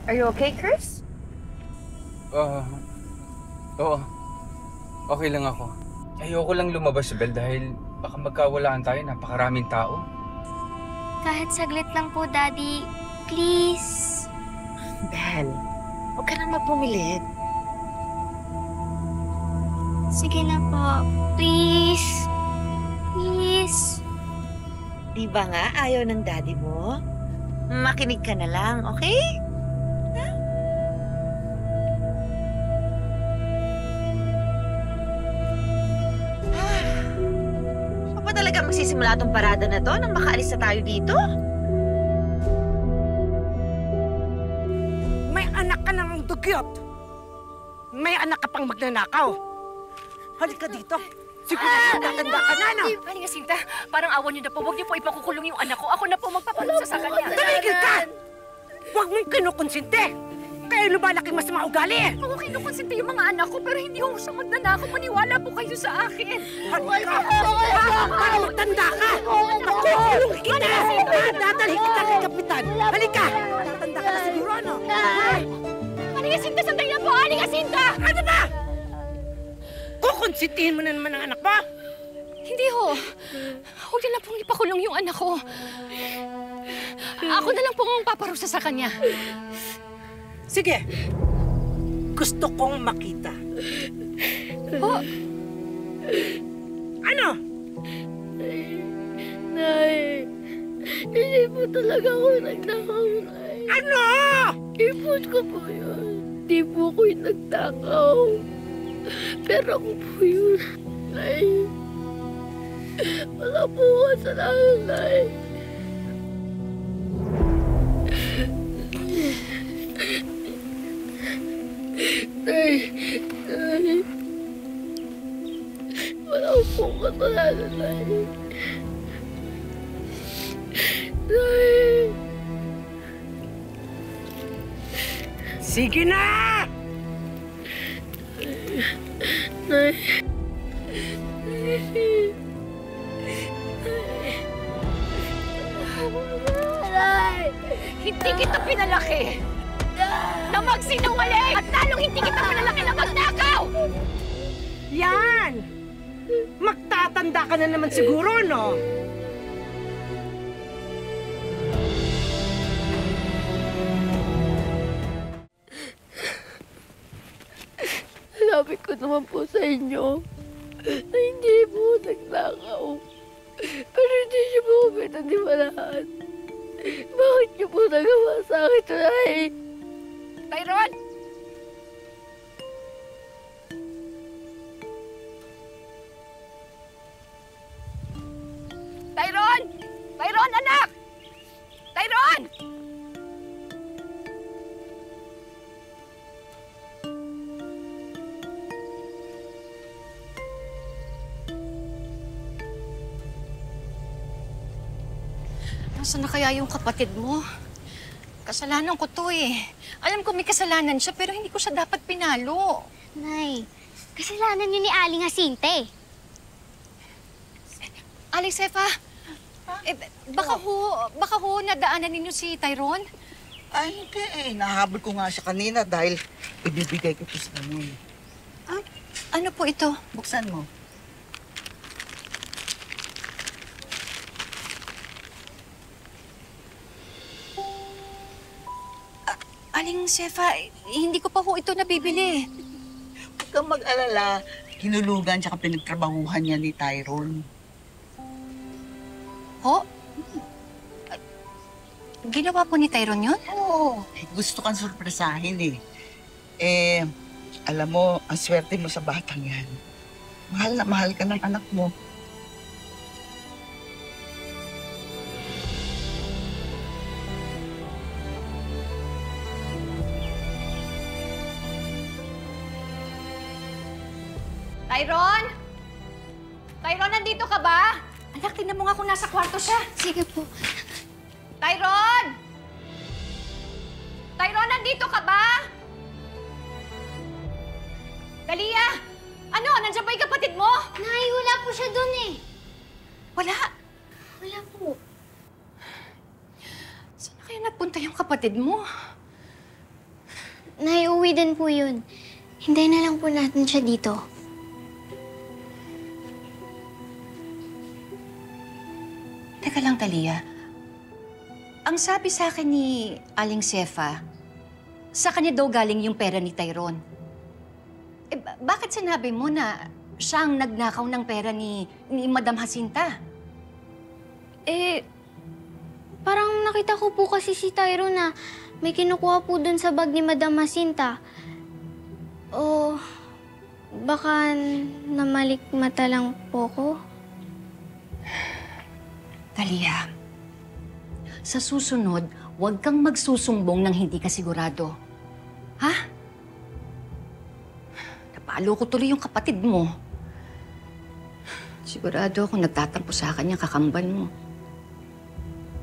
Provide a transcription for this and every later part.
Are you okay, Chris? Ah, oo. Okay lang ako. Ayoko lang lumabas, Bel, dahil baka magkawalaan tayo. Napakaraming tao. Kahit saglit lang po, Daddy. Please. Bel, huwag ka nang magpumilit. Sige na po. Please. Please. Di ba nga ayaw ng daddy mo? Makinig ka na lang, okay? Saan pa talaga magsisimula tong parada na to nang makaalis na tayo dito? May anak ka ng dugyot. May anak ka pang magnanakaw. Halika dito. Siguro tanda ka na, no? Halika, Sinta. Parang awan niyo na po. Huwag niyo po ipakukulong yung anak ko. Ako na po magpapalusa sa kanya. Tumigil ka! Huwag mong kinukonsinte. Kaya lumalaki mas maugali. Ako kinukonsente yung mga anak ko, pero hindi ko siya magnanakaw. Maniwala po kayo sa akin. Halika! Para magtanda ka! Makukulong kita! Dadalhin kita kay Kapitan. Halika! Tatanda ka na siguro, ano? Halika, Sinta. Sandali na po. Halika, Sinta! Ano ba? Kukonsintihin mo na naman ang anak mo? Hindi ho. Huwag niyo na pong ipakulong yung anak ko. Ako na lang pong paparusa sa kanya. Sige. Gusto kong makita. Po? Ano? Nay, hindi po talaga ako nagnakaw, Nay. Ano? Ipon ko po yun. Hindi po ako yung nagtakaw. Pero ako po yun, Nay. Wala po kasalanan, Nay. Nay, Nay. Wala po kasalanan, Nay. Nay. Sige na! Nay. Nay. Hindi kita pinalaki na magsinungaling! At lalong hindi kita pinalaki na magnakaw! Yan! Magtatanda ka na naman siguro, no? Sabi ko naman po sa inyo na hindi po nagnakaw. Pero hindi niyo po ako pinaniwalaan. Bakit niyo po nagawa sa akin, Nay? Tyron! Tyron! Tyron, anak! Tyron! Nasaan na kaya yung kapatid mo? Kasalanan ko to eh. Alam ko may kasalanan siya, pero hindi ko siya dapat pinalo. Nay, kasalanan niyo ni Aling Asinte. Aling Sefa, baka ho nadaanan ninyo si Tyron? Ay, hindi eh. Nahabol ko nga siya kanina dahil ibibigay ko ito sa kanya. Ano po ito? Buksan mo. Aling Sefa, hindi ko pa ho ito nabibili. Huwag kang mag-alala. Hinulugan tsaka pinagtrabahuhan niya ni Tyron. Ho? Ginawa po ni Tyron yun? Oo. Gusto kang surpresahin eh. Alam mo, ang swerte mo sa batang yan. Mahal na mahal ka ng anak mo. Tyron? Tyron, nandito ka ba? Anak, tingnan mo nga kung nasa kwarto siya. Sige po. Tyron! Tyron, nandito ka ba? Dalia! Ano? Nandiyan ba yung kapatid mo? Nay, wala po siya dun eh. Wala. Wala po. Saan na kaya napunta yung kapatid mo? Nay, uwi din po yun. Hintayin na lang po natin siya dito. Teka lang, Talia. Ang sabi sa akin ni Aling Sefa, sa kanya daw galing yung pera ni Tyrone. Eh, bakit sinabi mo na siya ang nagnakaw ng pera ni Madam Jacinta? Parang nakita ko po kasi si Tyrone na may kinukuha po dun sa bag ni Madam Jacinta. O baka namalikmata lang po ko? Talia, sa susunod, huwag kang magsusumbong ng hindi ka sigurado. Ha? Napalo ko tuloy yung kapatid mo. Sigurado ako nagtatampo sa kanya kakamban mo.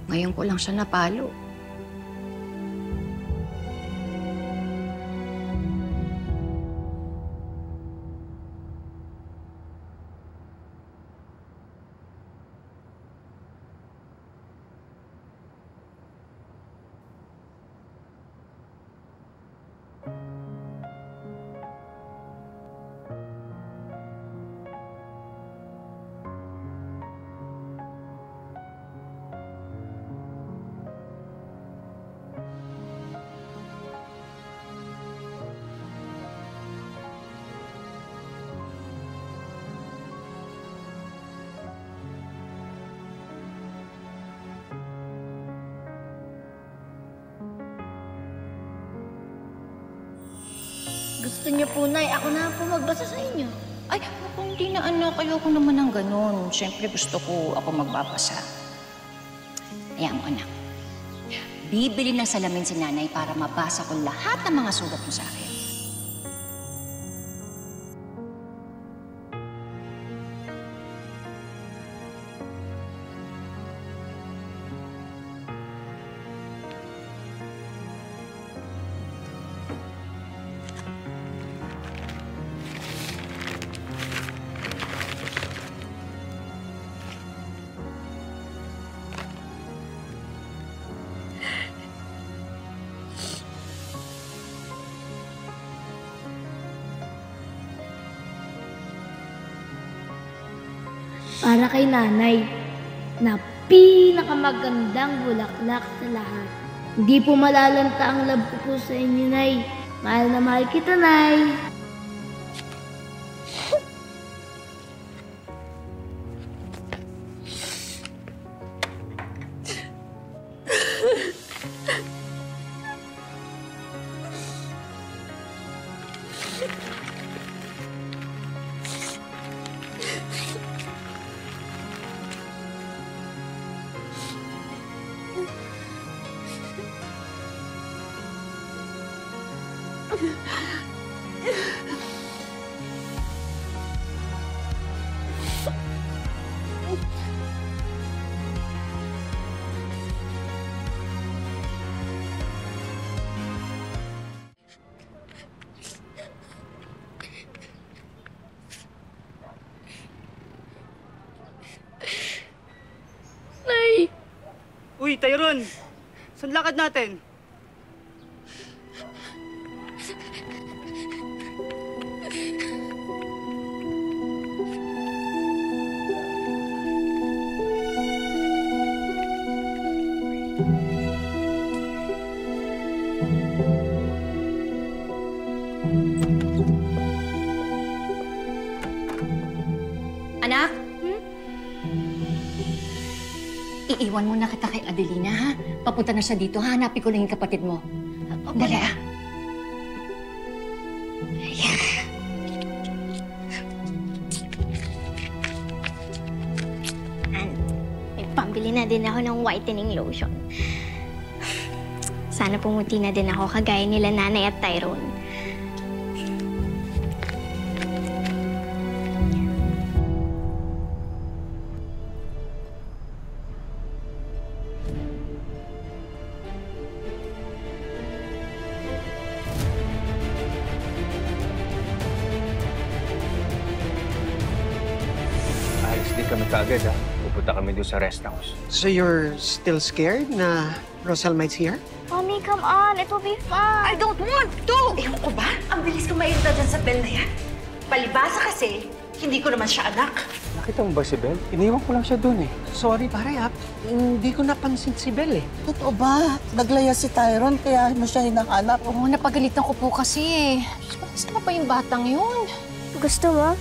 Ngayon ko lang siya napalo. Gusto niyo po, Nay. Ako na po magbasa sa inyo. Ay, kung hindi na anak, ayoko naman ng ganun. Siyempre gusto ko ako magbabasa. Ayan mo, anak. Bibili ng salamin si nanay para mabasa ko lahat ng mga sulat mo sa akin. Para kay nanay, na pinakamagandang bulaklak sa lahat. Hindi po malalanta ang love ko po sa inyo, Nay. Mahal na mahal kita, Nay. Nay! Uy, Tyrone! Saan lakad natin? Anak? Iiwan mo na kita kay Adelina, ha? Papunta na siya dito, ha? Hanapin ko lang yung kapatid mo. Dali, ah. May pambili na din ako ng whitening lotion. Sana pumuti na din ako kagaya nila Nanay at Tyrone. Ayos din kami kaagad, ha? Pupunta kami doon sa rest house. So you're still scared na Rosal might's here? Mommy, Honey, come on. It will be fun. I don't want to! Ewan ko ba? Ang bilis ko mairita dyan sa Bel na yan. Palibasa kasi, hindi ko naman siya anak. Nakita mo ba si Bel? Iniwan ko lang siya dun eh. Sorry, pare, hindi ko napansin si Bel eh. Totoo ba? Naglaya si Tyrone kaya mo siya hinahanap. Oo, napagalitan ko po kasi eh. Basta na pa yung batang yun? Gusto mo?